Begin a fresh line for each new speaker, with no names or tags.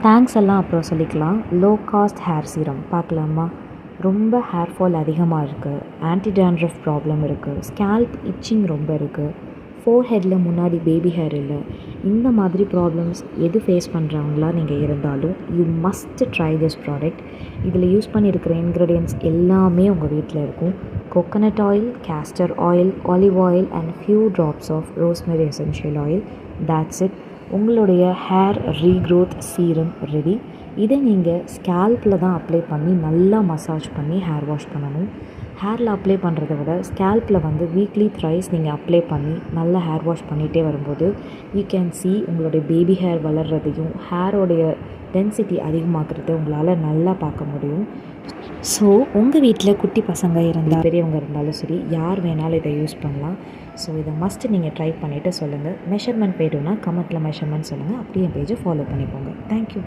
Thanks எல்லாம் அப்புறம் சொல்லிக்கலாம். லோ காஸ்ட் ஹேர் சீரம் பார்க்கலாமா? ரொம்ப ஹேர் ஃபால் அதிகமாக இருக்குது, ஆன்டி டேண்ட்ரஃப் ப்ராப்ளம் இருக்குது, ஸ்கேல்ப் இச்சிங் ரொம்ப இருக்குது, ஃபோர்ஹெட்டில் முன்னாடி பேபி ஹேர் இல்லை, இந்த மாதிரி ப்ராப்ளம்ஸ் எது ஃபேஸ் பண்ணுறவங்களா நீங்கள் இருந்தாலும் you must try this product. இதில் யூஸ் பண்ணியிருக்கிற இன்க்ரீடியன்ட்ஸ் எல்லாமே உங்கள் வீட்டில் இருக்கும். Coconut oil, castor oil, olive oil and few drops of rosemary essential oil. That's it. உங்களுடைய ஹேர் ரீக்ரோத் சீரம் ரெடி. இதை நீங்கள் ஸ்கேல்பில் தான் அப்ளை பண்ணி நல்லா மசாஜ் பண்ணி ஹேர் வாஷ் பண்ணணும். ஹேரில் அப்ளை பண்ணுறத விட ஸ்கேல்பில் வந்து வீக்லி த்ரைஸ் நீங்கள் அப்ளை பண்ணி நல்லா ஹேர் வாஷ் பண்ணிகிட்டே வரும்போது யூ கேன் see உங்களுடைய பேபி ஹேர் வளர்கிறதையும் ஹேரோடைய டென்சிட்டி அதிகமாகிறது உங்களால் நல்லா பார்க்க முடியும். ஸோ உங்கள் வீட்டில் குட்டி பசங்க இருந்தால் பெரியவங்க இருந்தாலும் சரி, யார் வேணாலும் இதை யூஸ் பண்ணலாம். ஸோ இதை மஸ்ட் நீங்கள் ட்ரை பண்ணிவிட்டு சொல்லுங்கள். மெஷர்மெண்ட் வேணும்னா கமெண்ட்டில் மெஷர்மெண்ட் சொல்லுங்கள். அப்படியே என் பேஜை ஃபாலோ பண்ணிக்கோங்க. தேங்க்யூ.